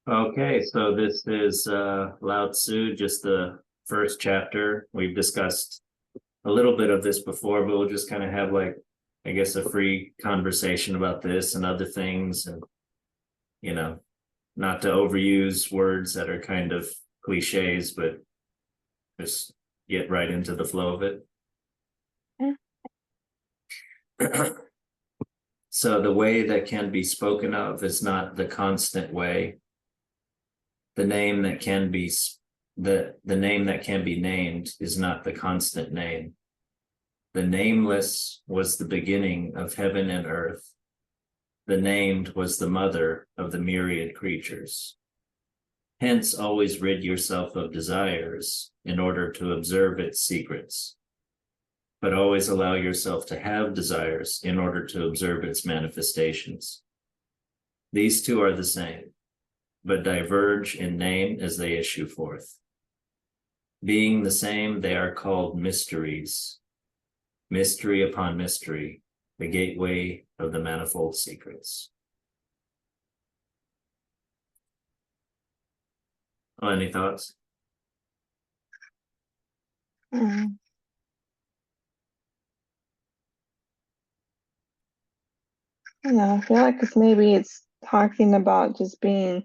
Okay, so this is Lao Tzu, just the first chapter. We've discussed a little bit of this before, but we'll just kind of have like, I guess, a free conversation about this and other things, and you know, not to overuse words that are kind of cliches, but just get right into the flow of it. So the way that can be spoken of is not the constant way. The name that can be the name that can be named is not the constant name. The nameless was the beginning of heaven and earth. The named was the mother of the myriad creatures. Hence, always rid yourself of desires in order to observe its secrets, but always allow yourself to have desires in order to observe its manifestations. These two are the same, but diverge in name as they issue forth. Being the same, they are called mysteries. Mystery upon mystery, the gateway of the manifold secrets. Oh, any thoughts? Mm. Yeah, I feel like it's talking about just being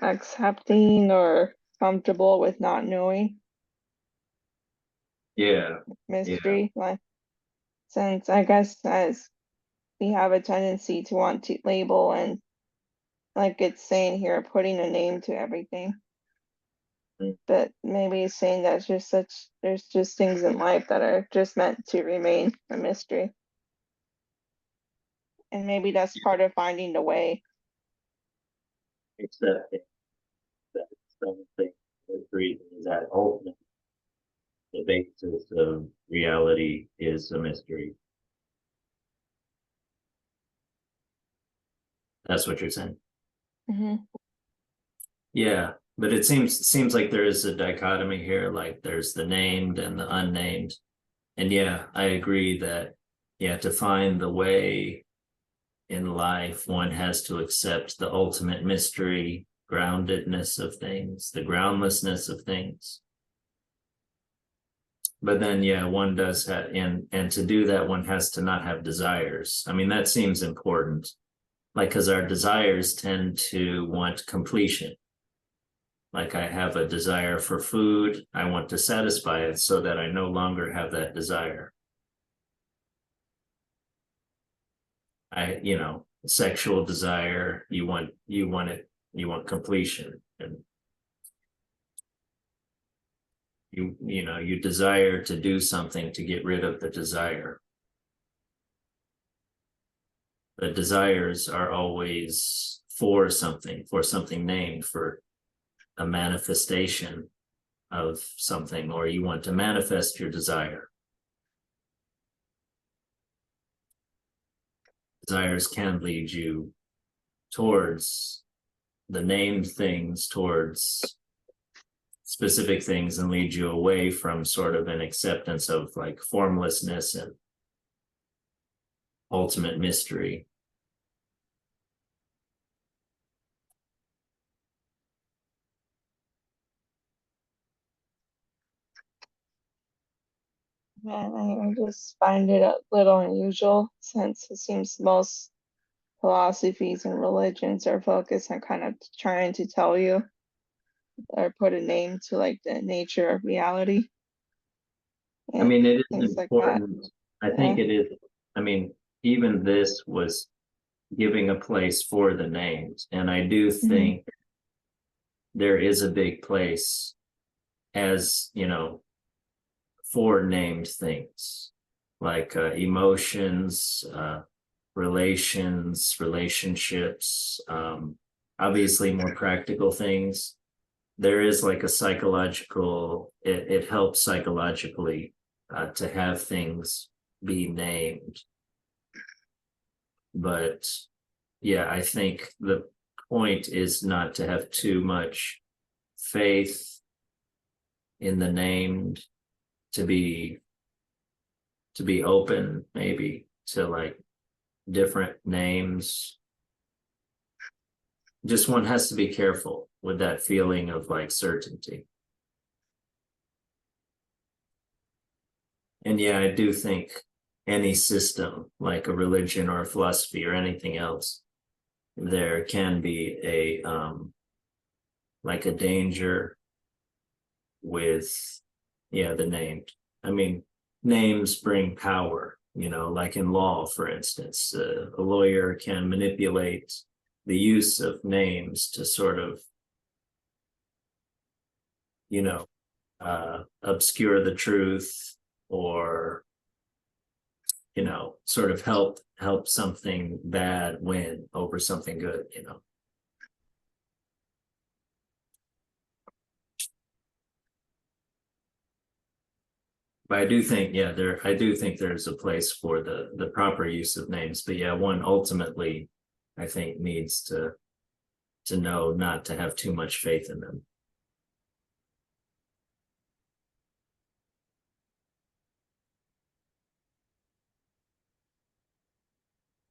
accepting or comfortable with not knowing Yeah, yeah. mystery. Like, since I guess as we have a tendency to want to label and, like it's saying here, putting a name to everything. But maybe it's saying that's just there's just things in life that are just meant to remain a mystery. And maybe that's part of finding the way. Accepting that something is reason is that ultimate, the basis of reality is a mystery. That's what you're saying. Mm-hmm. Yeah, but it seems like there is a dichotomy here, like there's the named and the unnamed. And yeah, I agree that yeah, to find the way in life, one has to accept the ultimate mystery, groundedness of things, the groundlessness of things. But then yeah, one does have, and to do that one has to not have desires. I mean, that seems important. Like, because our desires tend to want completion. Like, I have a desire for food, I want to satisfy it so that I no longer have that desire. Sexual desire, you want completion, and you desire to do something to get rid of the desire. The desires are always for something named, for a manifestation of something, or you want to manifest your desire. Desires can lead you towards the named things, towards specific things, and lead you away from sort of an acceptance of like formlessness and ultimate mystery. Man, I just find it a little unusual since it seems most philosophies and religions are focused on kind of trying to tell you or put a name to like the nature of reality I and mean, it is things like that. important. I think Yeah. it is. I mean, even this was giving a place for the names. And I do Mm-hmm. think there is a big place, as for named things like emotions, relationships, obviously more practical things. There is like a psychological, it helps psychologically to have things be named. But yeah, I think the point is not to have too much faith in the named, to be open maybe to like different names, just one has to be careful with that feeling of like certainty. And yeah, I do think any system, like a religion or a philosophy or anything else, there can be a like a danger with, yeah, the named. I mean, names bring power, like in law, for instance, a lawyer can manipulate the use of names to sort of, obscure the truth, or sort of help something bad win over something good. But I do think, yeah, I do think there's a place for the proper use of names. But yeah, one ultimately, I think, needs to know not to have too much faith in them.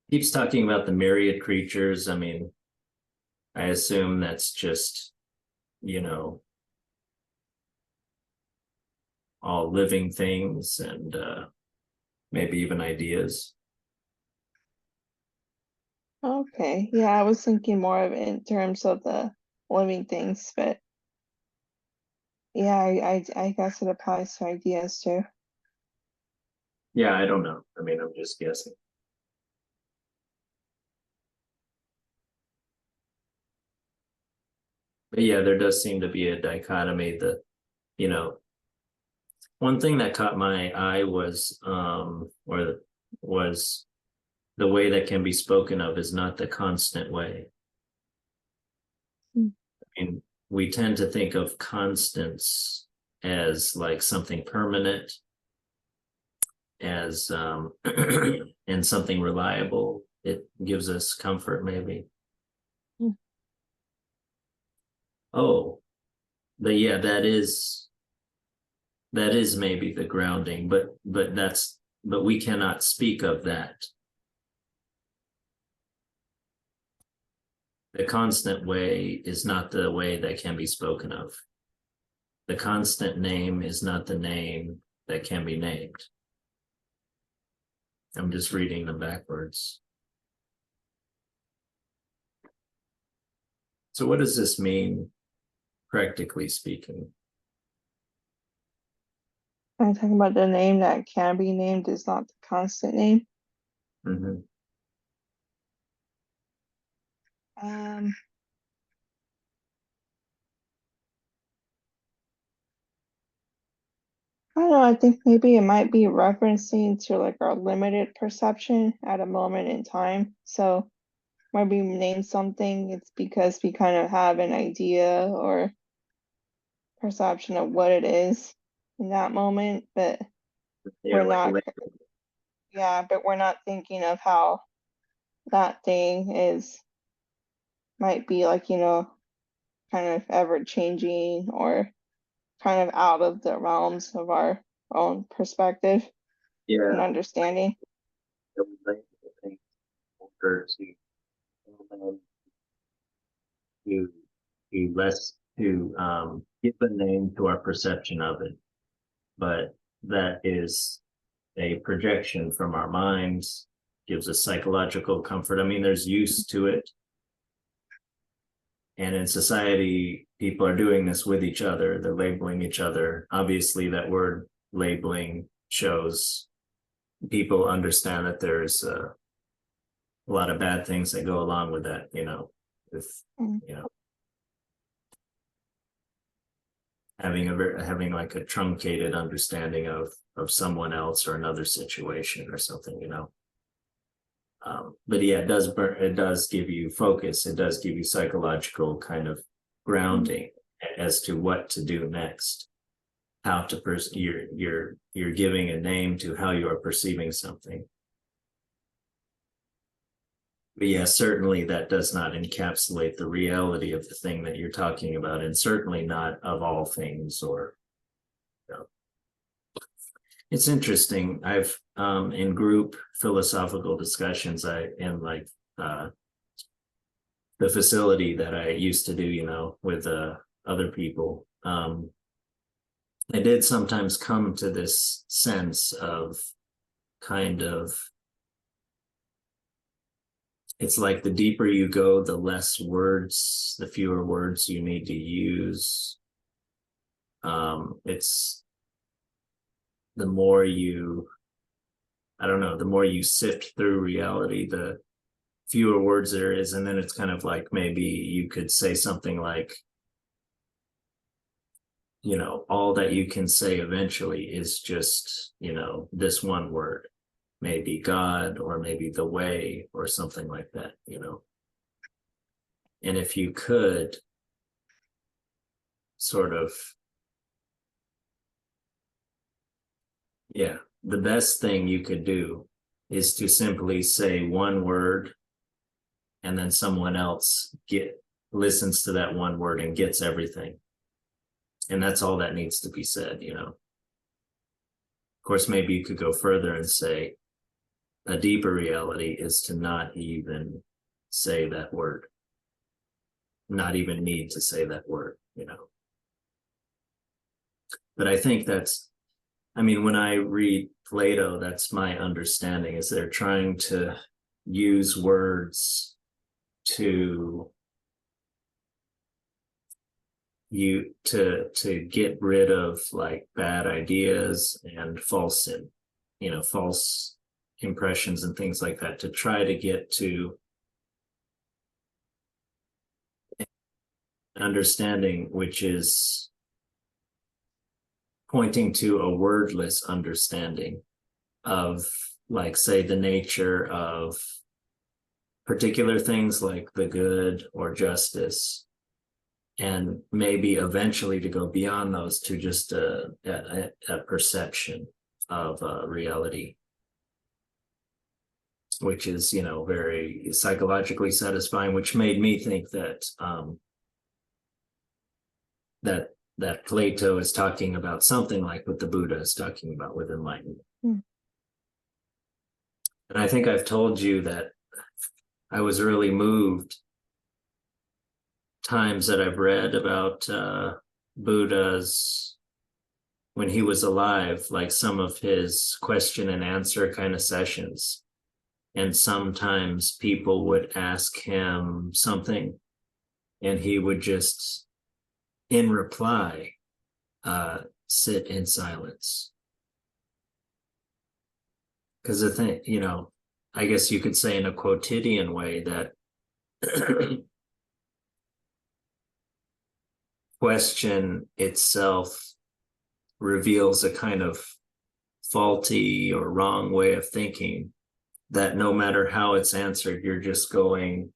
Keeps talking about the myriad creatures. I mean, I assume that's just, all living things, and maybe even ideas. Okay, yeah, I was thinking more of it in terms of the living things, but yeah, I guess it applies to ideas too. Yeah, I don't know. I mean, I'm just guessing. But yeah, there does seem to be a dichotomy that, you know, one thing that caught my eye was the way that can be spoken of is not the constant way. Mm. I mean, we tend to think of constants as like something permanent, as and something reliable. It gives us comfort, maybe. Mm. Oh, but yeah, that is maybe the grounding, but we cannot speak of that. The constant way is not the way that can be spoken of. The constant name is not the name that can be named. I'm just reading them backwards. So what does this mean, practically speaking? I'm talking about the name that can be named is not the constant name. Mhm. Um, I don't know, I think maybe it might be referencing to like our limited perception at a moment in time. So when we name something, it's because we kind of have an idea or perception of what it is in that moment, but Yeah, we're like not, yeah, but we're not thinking of how that thing is, might be like, kind of ever changing or kind of out of the realms of our own perspective and yeah, understanding. things order um, to give a name to our perception of it, but that is a projection from our minds, gives us psychological comfort. I mean, there's use to it. And in society, people are doing this with each other. They're labeling each other. Obviously, that word labeling shows people understand that there's a lot of bad things that go along with that, with, Mm. you know, having like a truncated understanding of someone else or another situation or something. But yeah, it does give you focus. It does give you psychological kind of grounding as to what to do next, how to you're giving a name to how you are perceiving something. But yeah, certainly that does not encapsulate the reality of the thing that you're talking about, and certainly not of all things. Or it's interesting. I've in group philosophical discussions, I in like the facility that I used to do, with other people, I did sometimes come to this sense of kind of, it's like the deeper you go, the less words, the fewer words you need to use. It's the more you, I don't know, the more you sift through reality, the fewer words there is. And then it's kind of like, maybe you could say something like, all that you can say eventually is just, this one word, maybe God, or maybe the way, or something like that, And if you could sort of, the best thing you could do is to simply say one word, and then someone else listens to that one word and gets everything. And that's all that needs to be said, Of course, maybe you could go further and say a deeper reality is to not even say that word, not even need to say that word, But I think when I read Plato, that's my understanding, is they're trying to use words to get rid of like bad ideas and false impressions and things like that, to try to get to understanding, which is pointing to a wordless understanding of, like, say, the nature of particular things like the good or justice, and maybe eventually to go beyond those to just a perception of reality, which is, very psychologically satisfying, which made me think that that Plato is talking about something like what the Buddha is talking about with enlightenment. And I think I've told you that I was really moved times that I've read about Buddha's, when he was alive, like some of his question and answer kind of sessions. And sometimes people would ask him something, and he would just, in reply, sit in silence. Because the thing, I guess you could say in a quotidian way that question itself reveals a kind of faulty or wrong way of thinking, that no matter how it's answered, you're just going,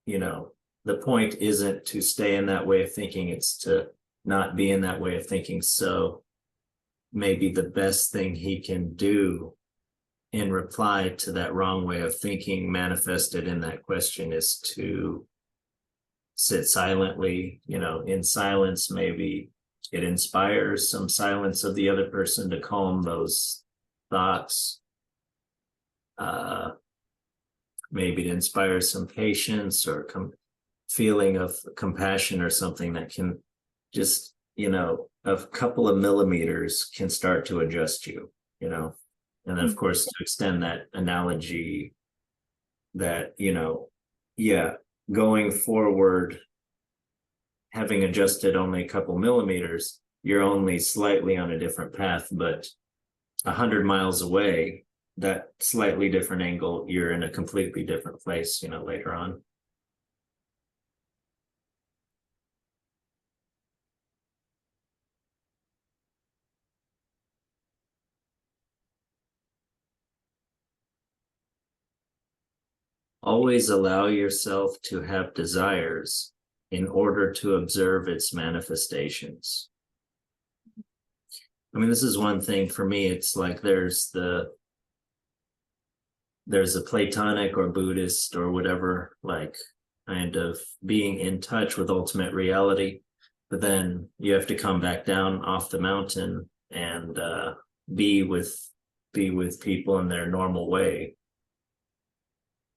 the point isn't to stay in that way of thinking, it's to not be in that way of thinking. So maybe the best thing he can do in reply to that wrong way of thinking manifested in that question is to sit silently, in silence. Maybe it inspires some silence of the other person to calm those thoughts. Maybe it inspires some patience or feeling of compassion or something that can just, a couple of millimeters can start to adjust you, and then of course to extend that analogy that, going forward, having adjusted only a couple millimeters, you're only slightly on a different path, but 100 miles away, that slightly different angle, you're in a completely different place, later on. Always allow yourself to have desires in order to observe its manifestations. This is one thing for me. It's like there's a Platonic or Buddhist or whatever, like, kind of being in touch with ultimate reality, but then you have to come back down off the mountain and be with people in their normal way.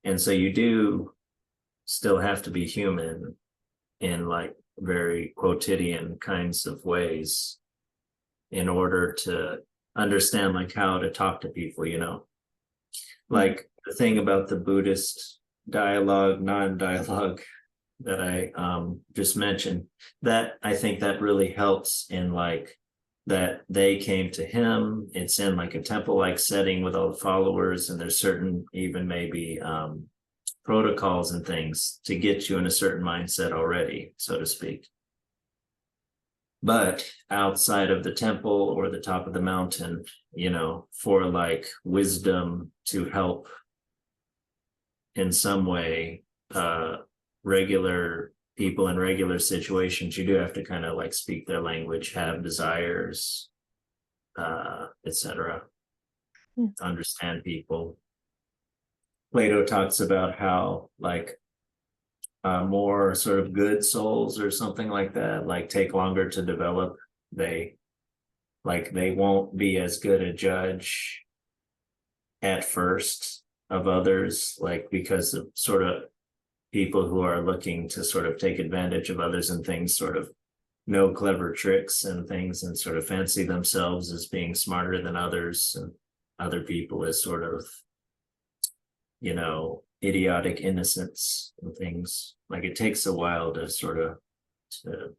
And so you do still have to be human in like very quotidian kinds of ways in order to understand like how to talk to people, you know. Like the thing about the Buddhist dialogue, non-dialogue that I just mentioned, that I think that really helps in like that they came to him. It's in like a temple-like setting with all the followers, and there's certain even maybe protocols and things to get you in a certain mindset already, so to speak. But outside of the temple or the top of the mountain, you know, for like wisdom to help in some way, regular people in regular situations, you do have to kind of like speak their language, have desires, etc., understand people. Plato talks about how like more sort of good souls or something like that, like take longer to develop. They they won't be as good a judge at first of others, like because of sort of people who are looking to sort of take advantage of others and things, sort of know clever tricks and things and sort of fancy themselves as being smarter than others, and other people as sort of, you know, idiotic innocence and things. Like it takes a while to sort of to,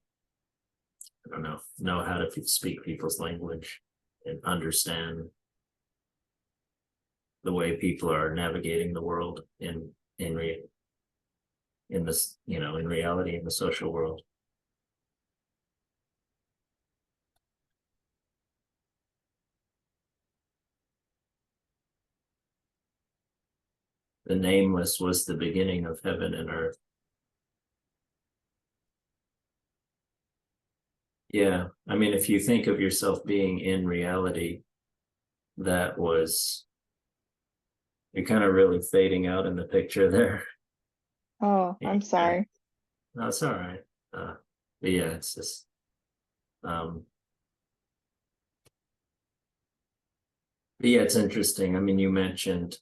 I don't know how to speak people's language and understand the way people are navigating the world in this, you know, in reality, in the social world. The nameless was the beginning of heaven and earth. Yeah, I mean, if you think of yourself being in reality, that was, you're kind of really fading out in the picture there. Oh, Yeah, I'm sorry. no, it's all right. But yeah, it's just but yeah, it's interesting. I mean, you mentioned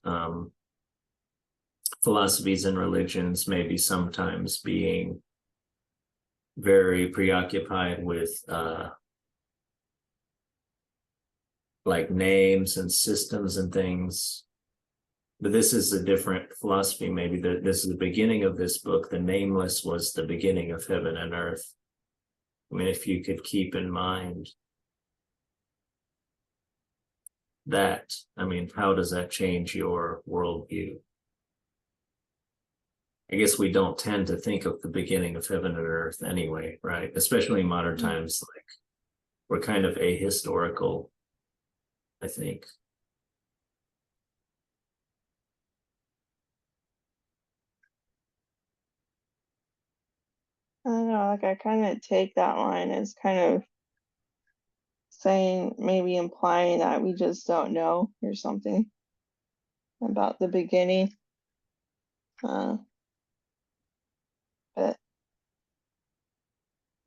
philosophies and religions maybe sometimes being very preoccupied with like names and systems and things. But this is a different philosophy. Maybe this is the beginning of this book. The nameless was the beginning of heaven and earth. I mean, if you could keep in mind that, I mean, how does that change your worldview? I guess we don't tend to think of the beginning of heaven and earth anyway, right? Especially in modern times, like we're kind of ahistorical, I think. I don't know, like I kind of take that line as kind of saying, maybe implying that we just don't know or something about the beginning. Uh, but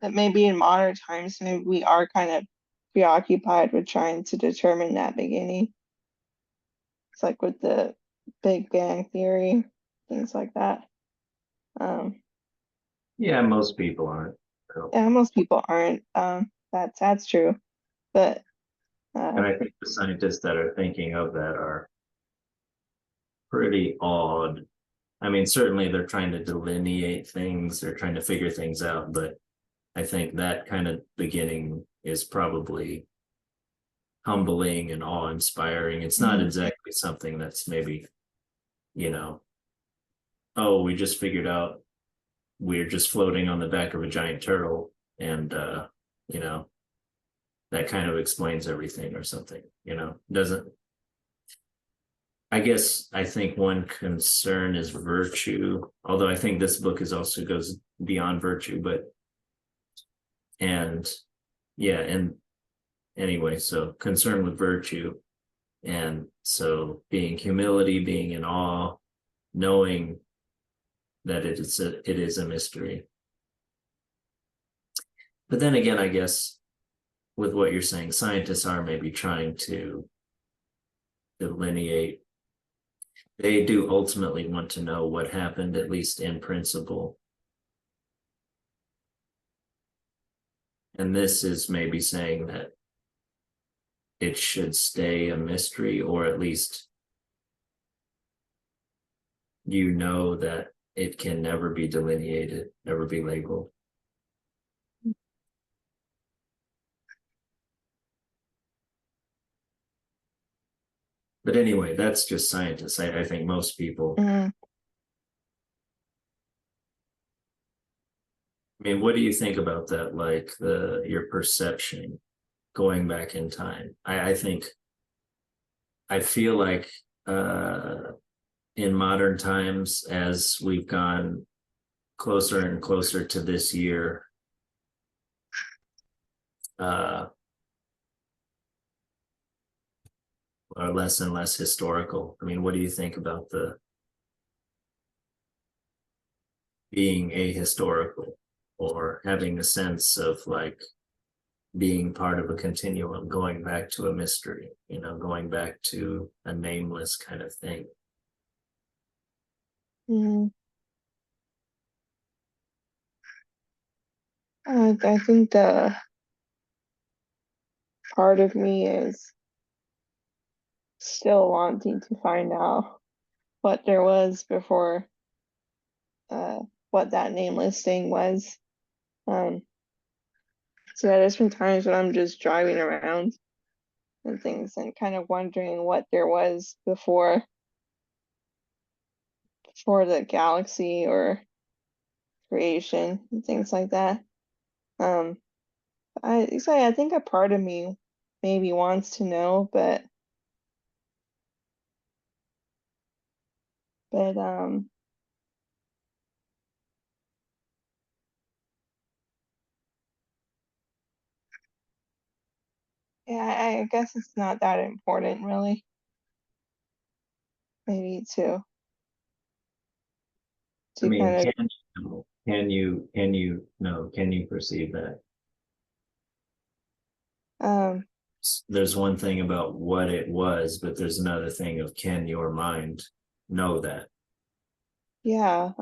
that maybe in modern times, maybe we are kind of preoccupied with trying to determine that beginning. It's like with the Big Bang Theory, things like that. Um, Yeah, most people aren't. So. yeah, most people aren't. That's true. But And I think the scientists that are thinking of that are pretty odd. I mean, certainly they're trying to delineate things, they're trying to figure things out, but I think that kind of beginning is probably humbling and awe-inspiring. It's not exactly something that's maybe, you know, oh, we just figured out we're just floating on the back of a giant turtle, and you know, that kind of explains everything or something, you know, doesn't. I guess I think one concern is virtue, although I think this book is also goes beyond virtue, but and yeah, and anyway, so concern with virtue, and so being humility, being in awe, knowing that it is a mystery. But then again, I guess with what you're saying, scientists are maybe trying to delineate. They do ultimately want to know what happened, at least in principle. And this is maybe saying that it should stay a mystery, or at least you know that it can never be delineated, never be labeled. But anyway, that's just scientists. I think most people, Mhm. I mean, what do you think about that? Like your perception going back in time. I think I feel like in modern times, as we've gone closer and closer to this year, uh, are less and less historical. I mean, what do you think about the being ahistorical, or having a sense of like being part of a continuum, going back to a mystery, going back to a nameless kind of thing? Mhm. I think the part of me is still wanting to find out what there was before uh what that nameless thing was. Um so yeah, there's been times when I'm just driving around and things and kind of wondering what there was before the galaxy or creation and things like that. Um I think a part of me maybe wants to know, but yeah, I guess it's not that important really. Maybe I to mean, kind of can you perceive that? um There's one thing about what it was, but there's another thing of can your mind know that? yeah,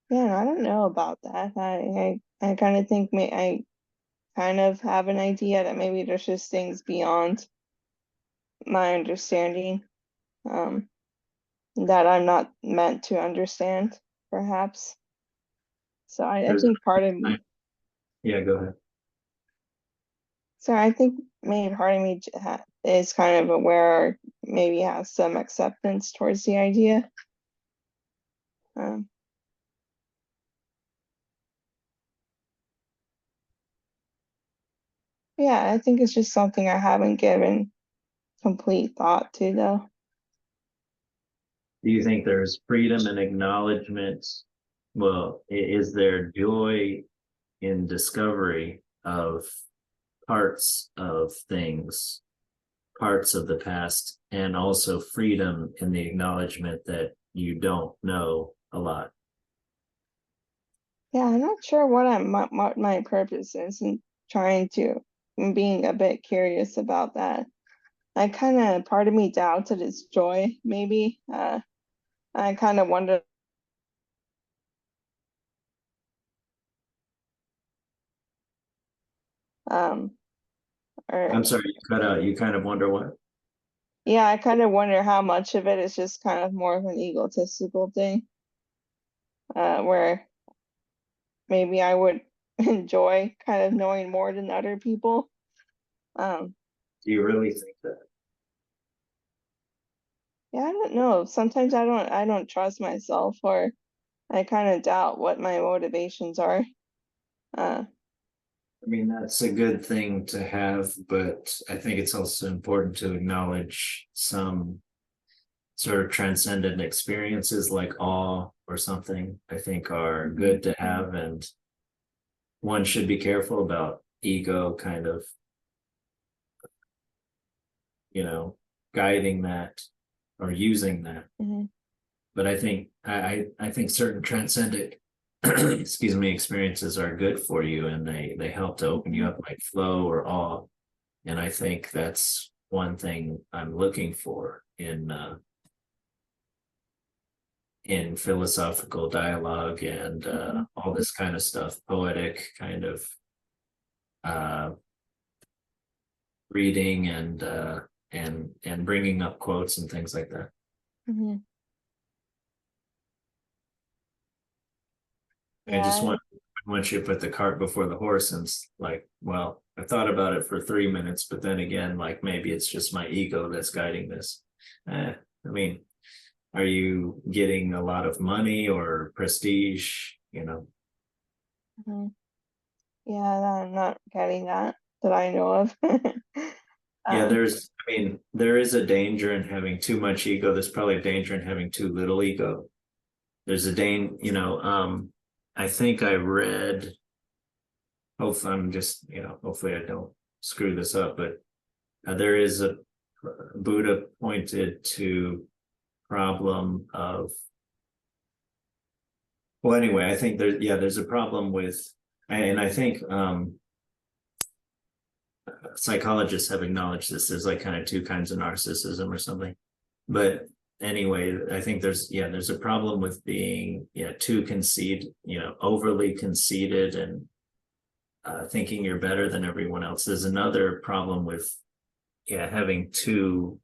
yeah, I don't know about that. I kind of think I kind of have an idea that maybe there's just things beyond my understanding, um, that I'm not meant to understand, perhaps. So I There's, think part of me, yeah, go ahead. so I think maybe part of me is kind of aware, or maybe has some acceptance towards the idea. Um, yeah, I think it's just something I haven't given complete thought to, though. Do you think there's freedom and acknowledgement? Well, is there joy in discovery of parts of things, parts of the past, and also freedom in the acknowledgement that you don't know a lot? Yeah, I'm not sure what my purpose is in trying to in being a bit curious about that. I kind of part of me doubts that it's joy, maybe. I kind of wonder, um, or I'm sorry, you cut out. You kind of wonder what? yeah, I kind of wonder how much of it is just kind of more of an egotistical thing, where maybe I would enjoy kind of knowing more than other people. Um, Do you really think that? yeah, I don't know. Sometimes I don't trust myself, or I kind of doubt what my motivations are. Uh, I mean, that's a good thing to have, but I think it's also important to acknowledge some sort of transcendent experiences like awe or something, I think are good to have. And one should be careful about ego kind of, you know, guiding that or using that. mhm, But I think certain transcendent excuse me experiences are good for you, and they help to open you mhm, up, like flow or awe. And I think that's one thing I'm looking for in philosophical dialogue and all this kind of stuff, poetic kind of reading and bringing up quotes and things like that. Mhm. I just Yeah. want you to put the cart before the horse and like, well, I thought about it for 3 minutes, but then again, like maybe it's just my ego that's guiding this. I mean, are you getting a lot of money or prestige? You know, Mhm. Yeah, I'm not getting that I know of. yeah, Um, I mean, there is a danger in having too much ego. There's probably a danger in having too little ego. There's a I think I read, hopefully I'm just, hopefully I don't screw this up, but there is a Buddha pointed to problem of, well, anyway, I think there's a problem with, and I think psychologists have acknowledged this. There's like kind of two kinds of narcissism or something. But anyway, I think there's a problem with being too overly conceited and thinking you're better than everyone else. There's another problem with having too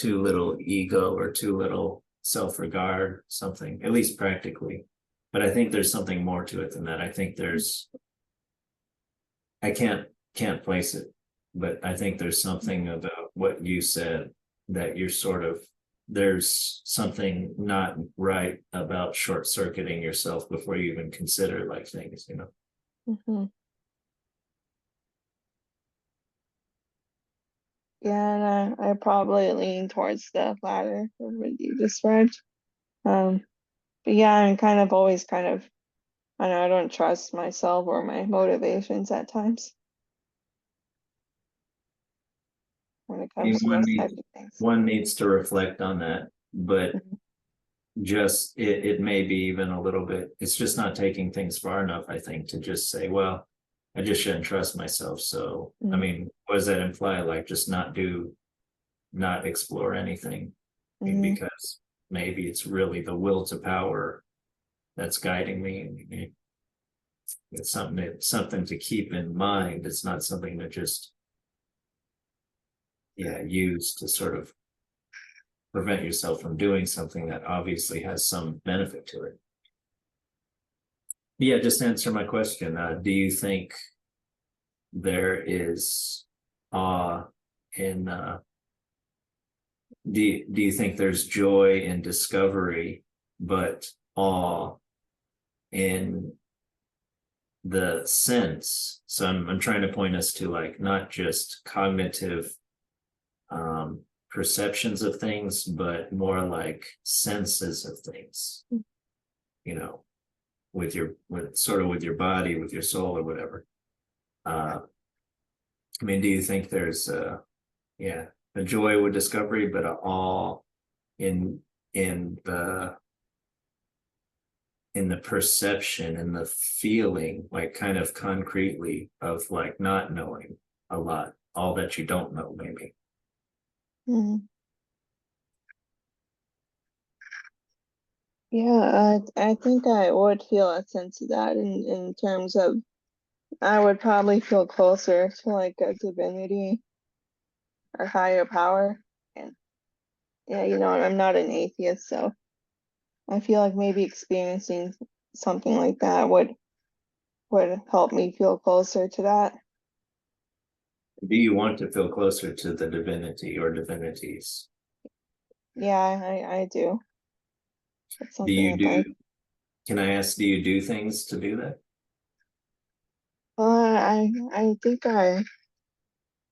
little ego or too little self-regard, something, at least practically. But I think there's something more to it than that. I think I can't place it, but I think there's something about what you said that you're sort of, there's something not right about short circuiting yourself before you even consider like things. mhm. Yeah, and I probably lean towards the latter of what you just read. Um, but yeah, I'm kind of always I know I don't trust myself or my motivations at times when it I mean, comes to those types of things. one needs to reflect on that, but Mhm. just it may be even a little bit, it's just not taking things far enough, I think, to just say, well, I just shouldn't trust myself. So I Mhm. mean, what does that imply? Like just not explore anything. I mean, Mhm. because maybe it's really the will to power that's guiding me. It's something to keep in mind. It's not something to just use to sort of prevent yourself from doing something that obviously has some benefit to it. Yeah, just answer my question. Do you think there is awe in do you think there's joy in discovery, but awe in the sense? So I'm trying to point us to like not just cognitive perceptions of things, but more like senses of things, you know, with your body, with your soul or whatever. I mean, do you think there's a joy with discovery, but a awe in in the in the perception and the feeling, like kind of concretely, of like not knowing a lot, all that you don't know, maybe? Mhm. Yeah, I think I would feel a sense of that in terms of I would probably feel closer to like a divinity or higher power. And yeah, I'm not an atheist, so I feel like maybe experiencing something like that would help me feel closer to that. Do you want to feel closer to the divinity or divinities? Yeah, I do. It's Do something you I'd like. do, can I ask, do you do things to do that? I think I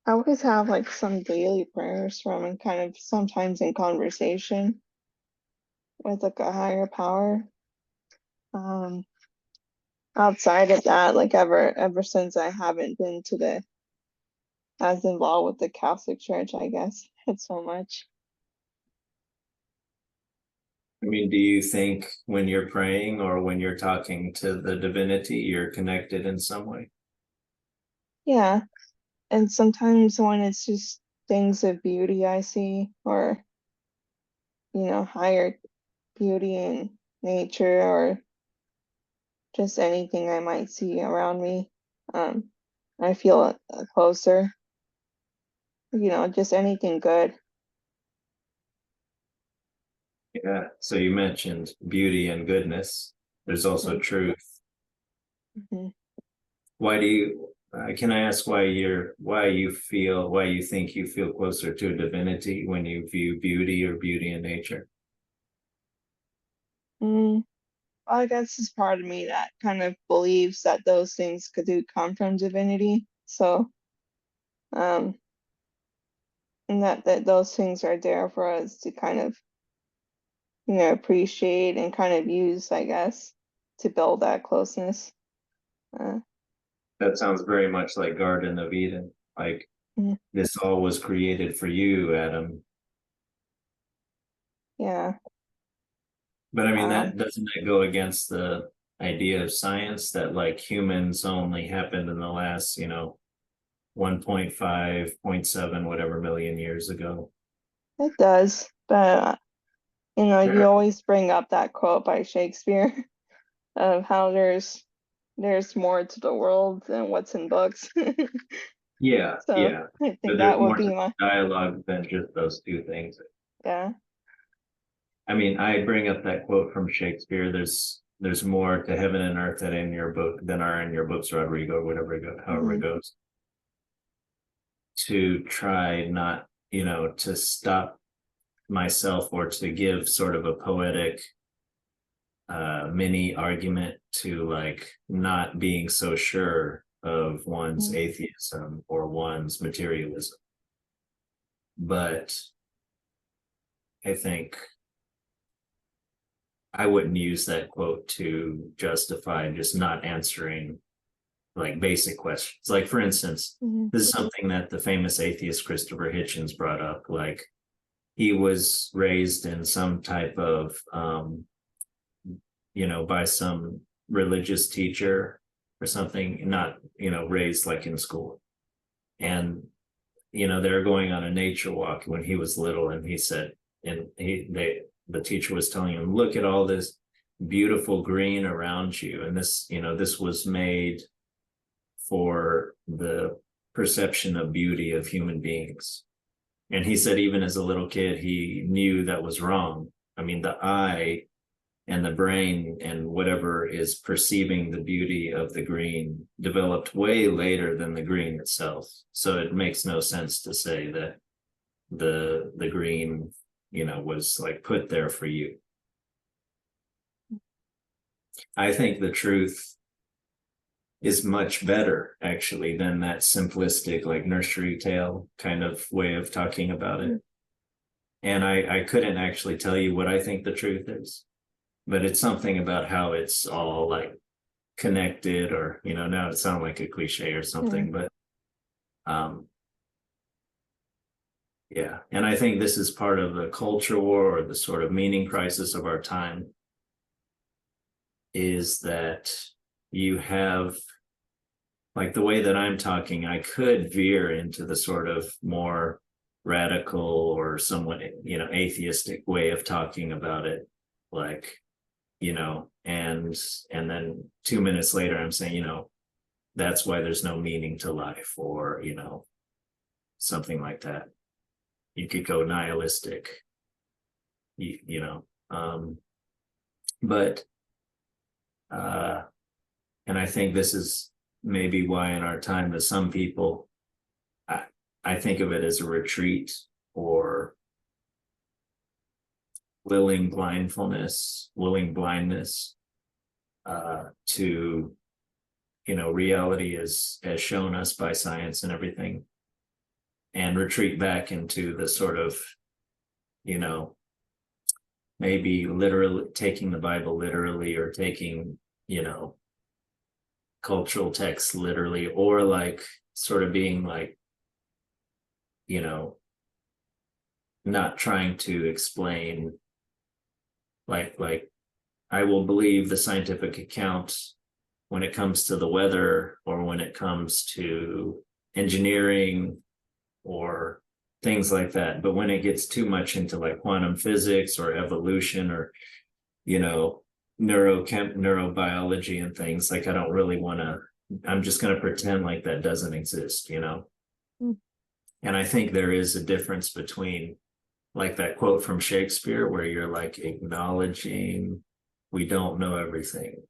always have like some daily prayers from and kind of sometimes in conversation with like a higher power. Um, outside of that, like ever since I haven't been to the as involved with the Catholic Church, I guess it's so much. I mean, do you think when you're praying or when you're talking to the divinity, you're connected in some way? Yeah, and sometimes when it's just things of beauty I see, or, higher beauty in nature, or just anything I might see around me, um, I feel closer, just anything good. Yeah. So you mentioned beauty and goodness. There's also Mhm, truth. mhm. Why do you, can I ask why you think you feel closer to divinity when you view beauty or beauty in nature? Mm, I guess it's part of me that kind of believes that those things do come from divinity. So, um, and that those things are there for us to kind of, appreciate and kind of use, I guess, to build that closeness. Uh, That sounds very much like Garden of Eden. Like mm, this all was created for you, Adam. yeah. But I mean, Um, that doesn't that go against the idea of science that like humans only happened in the last, 1.5, point 0.7, whatever million years ago. it does, but you Sure. always bring up that quote by Shakespeare of how there's more to the world than what's in books. Yeah, So yeah. I But think there's that would more be to my, dialogue than just those two things. yeah. I mean, I bring up that quote from Shakespeare. There's more to heaven and earth than in your book than are in your books, Rodrigo, whatever however Hmm. it goes. To try not, to stop myself or to give sort of a poetic mini argument to like not being so sure of one's atheism or one's materialism. But I think I wouldn't use that quote to justify just not answering like basic questions. Like, for instance, Hmm. this is something that the famous atheist Christopher Hitchens brought up. Like, he was raised in some type of, by some religious teacher or something, not, raised like in school. And, they were going on a nature walk when he was little, and he said, the teacher was telling him, look at all this beautiful green around you. And this was made for the perception of beauty of human beings. And he said, even as a little kid, he knew that was wrong. I mean, the eye and the brain and whatever is perceiving the beauty of the green developed way later than the green itself. So it makes no sense to say that the green, was like put there for you. I think the truth is much better actually than that simplistic like nursery tale kind of way of talking about it. And I couldn't actually tell you what I think the truth is, but it's something about how it's all like connected, or now it sounds like a cliche or Hmm. something, but um yeah. And I think this is part of the culture war or the sort of meaning crisis of our time, is that you have like the way that I'm talking, I could veer into the sort of more radical or somewhat, atheistic way of talking about it. Like, and then 2 minutes later, I'm saying, that's why there's no meaning to life, or, something like that. You could go nihilistic, you know. But uh and I think this is maybe why in our time that some people, I, I think of it as a retreat or willing blindness to, reality as shown us by science and everything, and retreat back into the sort of, you know, maybe literally taking the Bible literally, or taking, cultural texts literally, or like sort of being like, you know, not trying to explain, like I will believe the scientific account when it comes to the weather, or when it comes to engineering or things like that. But when it gets too much into like quantum physics or evolution or, you know, neurobiology and things, like I don't really want to, I'm just going to pretend like that doesn't exist, you know? Mm. And I think there is a difference between like that quote from Shakespeare where you're like acknowledging we don't know everything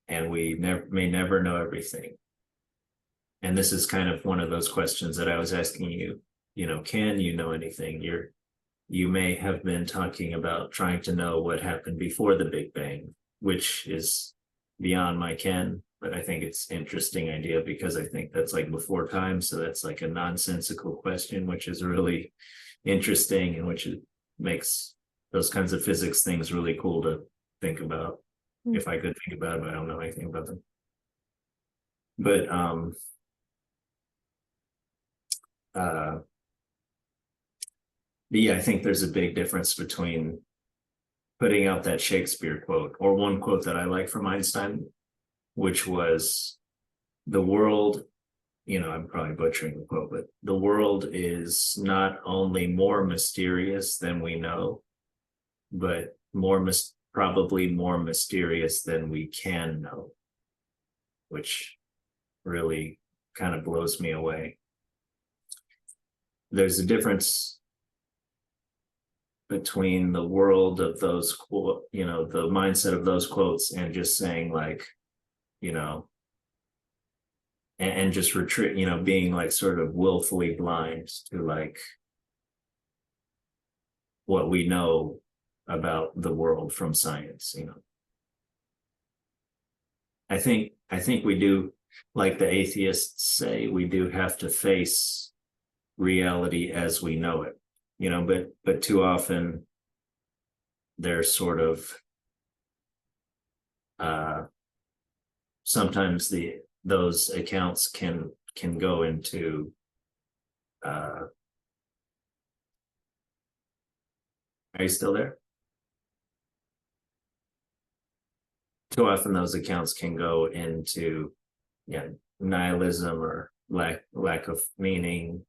and we may never know everything. And this is kind of one of those questions that I was asking you, you know, can you know anything? You may have been talking about trying to know what happened before the Big Bang, which is beyond my ken, but I think it's an interesting idea because I think that's like before time. So that's like a nonsensical question, which is really interesting and which makes those kinds of physics things really cool to think about. If I could think about it, but I don't know anything about them. But yeah, I think there's a big difference between putting out that Shakespeare quote or one quote that I like from Einstein, which was the world, you know, I'm probably butchering the quote, but the world is not only more mysterious than we know, but probably more mysterious than we can know, which really kind of blows me away. There's a difference between the world of those quote, you know, the mindset of those quotes and just saying like, you know, and just retreat, you know, being like sort of willfully blind to like what we know about the world from science, you know. I think we do, like the atheists say, we do have to face reality as we know it, you know, but too often there's sort of sometimes those accounts can go into are you still there? Too often those accounts can go into, yeah, nihilism or lack of meaning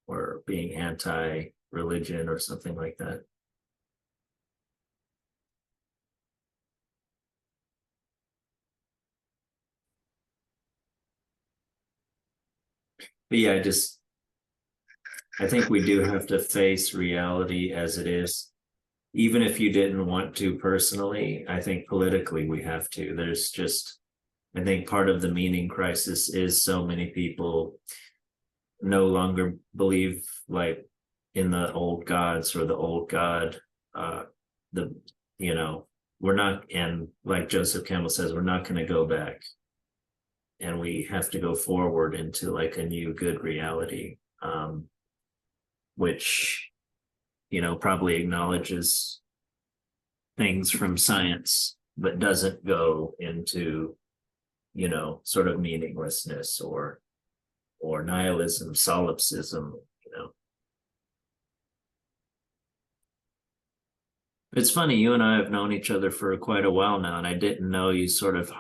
or being anti-religion or something like that. But yeah, I think we do have to face reality as it is. Even if you didn't want to personally, I think politically we have to. There's just, I think part of the meaning crisis is so many people no longer believe like in the old gods or the old God. The, you know, we're not, and like Joseph Campbell says, we're not going to go back. And we have to go forward into like a new good reality, which, you know, probably acknowledges things from science, but doesn't go into, you know, sort of meaninglessness or nihilism, solipsism, you know. It's funny, you and I have known each other for quite a while now, and I didn't know you sort of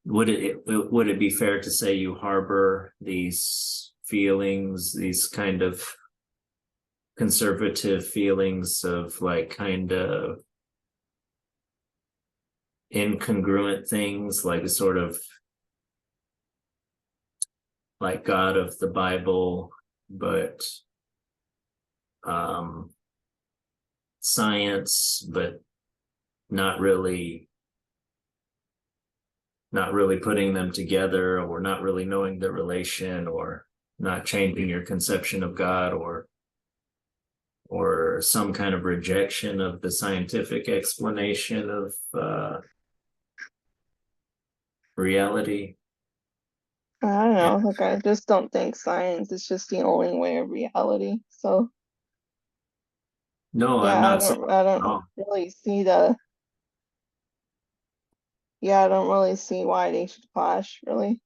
would it be fair to say you harbor these feelings, these kind of conservative feelings of like kind of incongruent things, like a sort of like God of the Bible, but science, but not really putting them together, or not really knowing the relation, or not changing your conception of God, or some kind of rejection of the scientific explanation of reality. I don't know, like I just don't think science is just the only way of reality. So No, I'm yeah, not saying I at don't all. really see I don't really see why they should clash, really.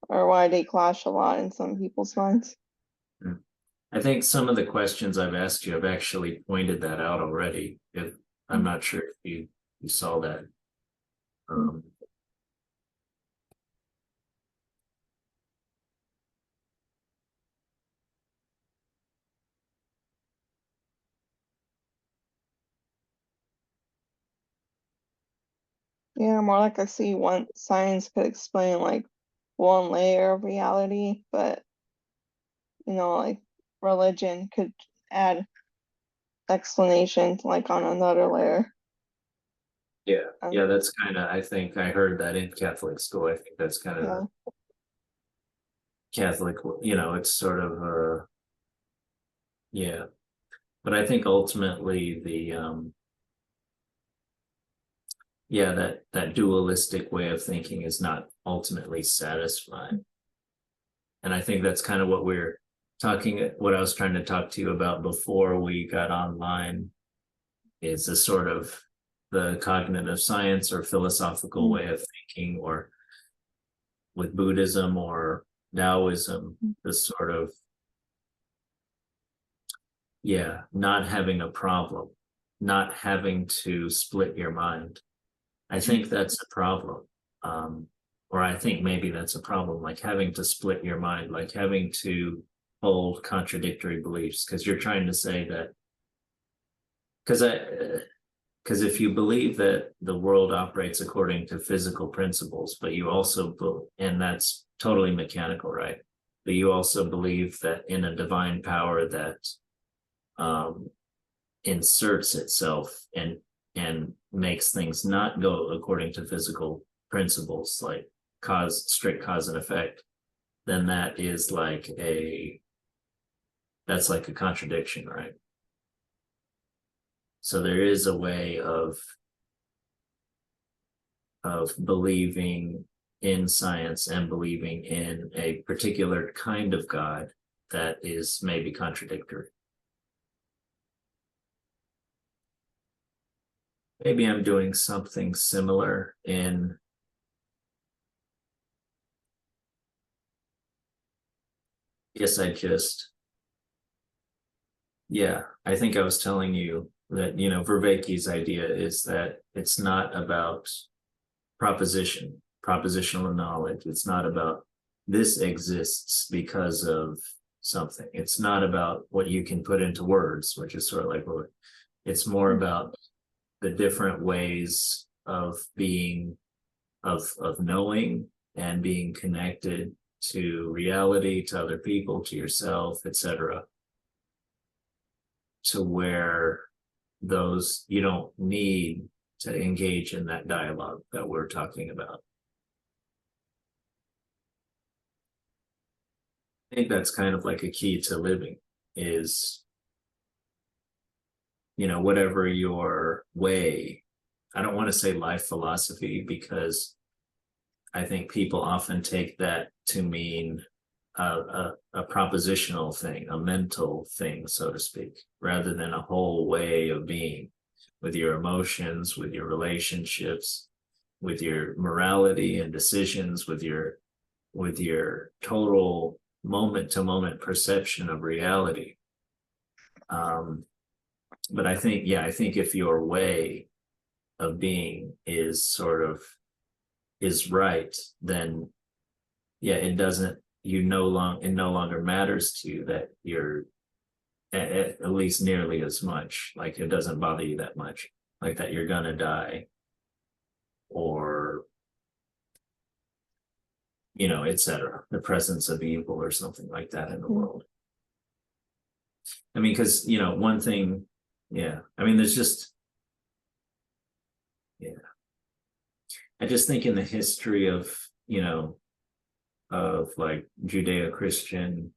Or why they clash a lot in some people's minds. I think some of the questions I've asked you have actually pointed that out already. If I'm not sure if you you saw that. Yeah, more like I see one science could explain like one layer of reality, but like religion could add explanation like on another layer. Yeah, Um, yeah, that's kind of, I think I heard that in Catholic school. I think that's kind of yeah. Catholic, it's sort of yeah. But I think ultimately the yeah, that dualistic way of thinking is not ultimately satisfying. And I think that's kind of what what I was trying to talk to you about before we got online, is a sort of the cognitive science or philosophical way of thinking, or with Buddhism or Taoism, the sort of, yeah, not having a problem, not having to split your mind. I think that's a problem. Or I think maybe that's a problem, like having to split your mind, like having to hold contradictory beliefs, because you're trying to say that, because if you believe that the world operates according to physical principles, but you also, and that's totally mechanical, right? But you also believe that in a divine power that um, inserts itself and makes things not go according to physical principles, like strict cause and effect, then that's like a contradiction, right? So there is a way of believing in science and believing in a particular kind of God that is maybe contradictory. Maybe I'm doing something similar in, yes, I think I was telling you that, Vervaeke's idea is that it's not about propositional knowledge. It's not about this exists because of something. It's not about what you can put into words, which is sort of like, it's more about the different ways of being, of knowing and being connected to reality, to other people, to yourself, etc., to where those, you don't need to engage in that dialogue that we're talking about. I think that's kind of like a key to living, is, whatever your way. I don't want to say life philosophy, because I think people often take that to mean a propositional thing, a mental thing, so to speak, rather than a whole way of being, with your emotions, with your relationships, with your morality and decisions, with your total moment to moment perception of reality. But I think if your way of being is right, then it doesn't, it no longer matters to you that you're at least nearly as much, like it doesn't bother you that much, like that you're gonna die, or etc., the presence of evil or something like that in the world. I mean, because one thing, I mean, there's just, I just think in the history of like Judeo-Christian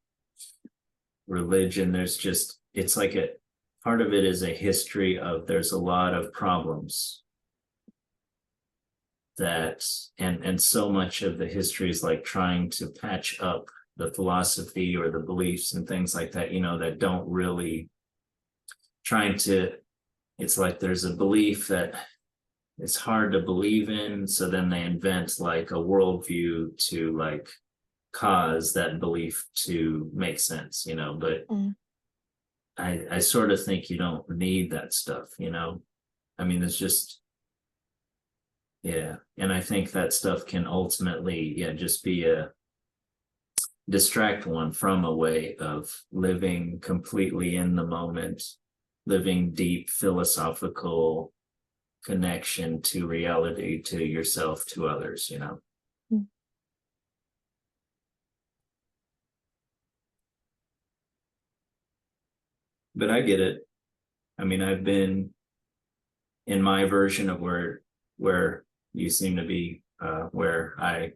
religion, there's just, it's like part of it is a history of, there's a lot of problems that, and so much of the history is like trying to patch up the philosophy or the beliefs and things like that, that don't really, trying to, it's like there's a belief that it's hard to believe in, so then they invent like a worldview to like cause that belief to make sense, but I sort of think you don't need that stuff, I mean, it's just, Yeah, and I think that stuff can ultimately, yeah, just be a distract one from a way of living completely in the moment, living deep philosophical connection to reality, to yourself, to others, you know. Mm. But I get it. I mean, I've been in my version of where you seem to be, where I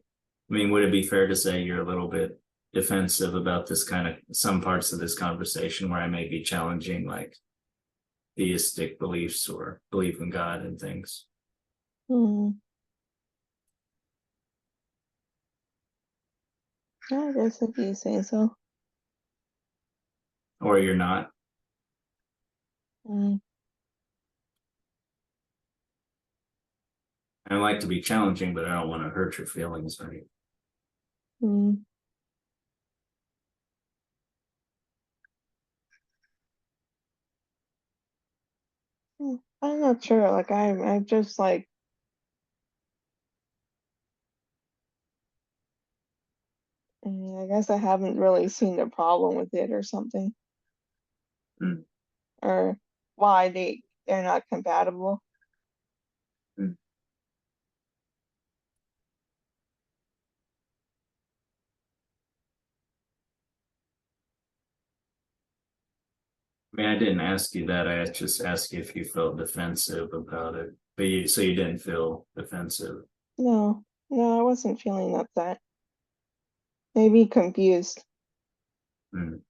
mean, would it be fair to say you're a little bit defensive about this kind of some parts of this conversation where I may be challenging like theistic beliefs or belief in God and things? Mm. I guess if you say so. Or you're not? Mm. I like to be challenging, but I don't want to hurt your feelings, right? Mm. I'm not sure. Like I'm just like, I guess I haven't really seen the problem with it or something, Mm, or why they're not compatible. mm. I mean, I didn't ask you that. I just asked you if you felt defensive about it. But so you didn't feel defensive. No, no, I wasn't feeling upset. Maybe confused. Mm.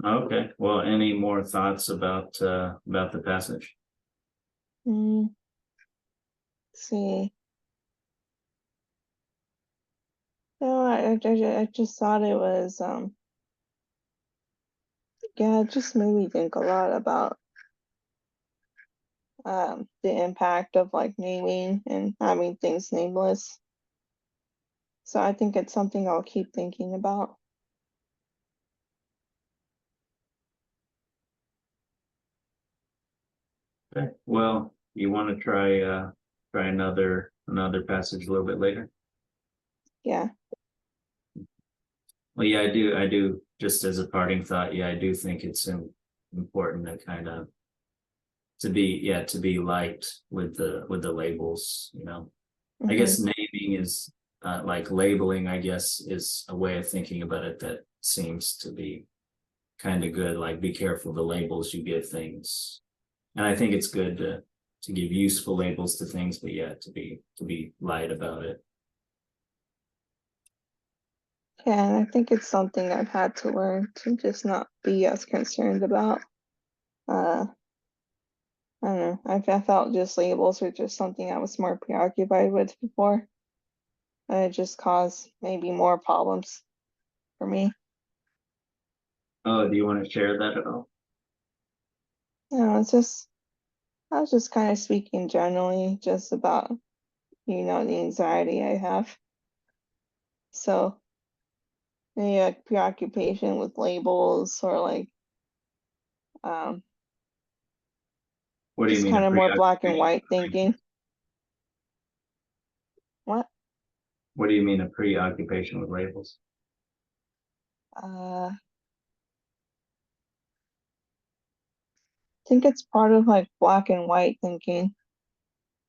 Okay. Well, any more thoughts about the passage? Mm, see. No, I just thought it was, yeah, it just made me think a lot about the impact of like naming and having things nameless. So I think it's something I'll keep thinking about. Okay. Well, you want to try another passage a little bit later? Yeah. Well, yeah, I do. Just as a parting thought, yeah, I do think it's important to kind of to be light with the labels. You know, I Mm-hmm. guess naming is like labeling. I guess is a way of thinking about it that seems to be kind of good. Like, be careful the labels you give things, and I think it's good to give useful labels to things, but yeah, to be light about it. Yeah, and I think it's something I've had to learn to just not be as concerned about. Uh, I don't know. I felt just labels were just something I was more preoccupied with before. And it just caused maybe more problems for me. Oh, do you want to share that at all? It's just I was just kind of speaking generally just about, the anxiety I have. So maybe like preoccupation with labels or like um What do you just mean a kind of more black and preoccupation white with labels? thinking. What? What do you mean a preoccupation with labels? I think it's part of like black and white thinking.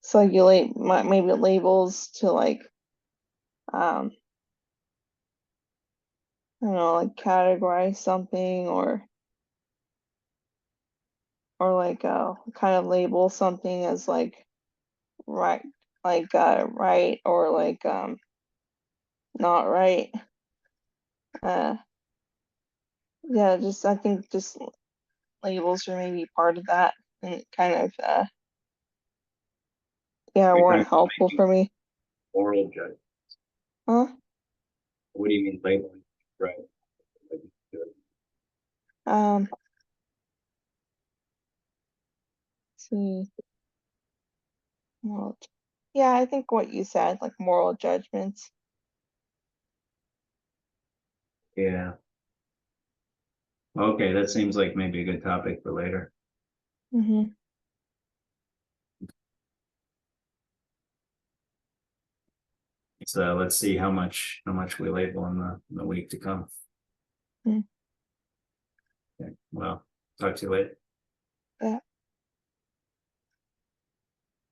So you maybe labels to like um I don't know, like categorize something or like kind of label something as like right right or like not right. Uh yeah, just I think just labels are maybe part of that and it kind of yeah, Are you weren't talking about helpful making for me. moral judgment? Huh? What do you mean labeling? Right. Um let's see. Well, yeah, I think what you said, like moral judgments. Yeah. Okay, that seems like maybe a good topic for later. Hmm. So let's see how much we label in the week to come. Mm. Okay, well, talk to you later.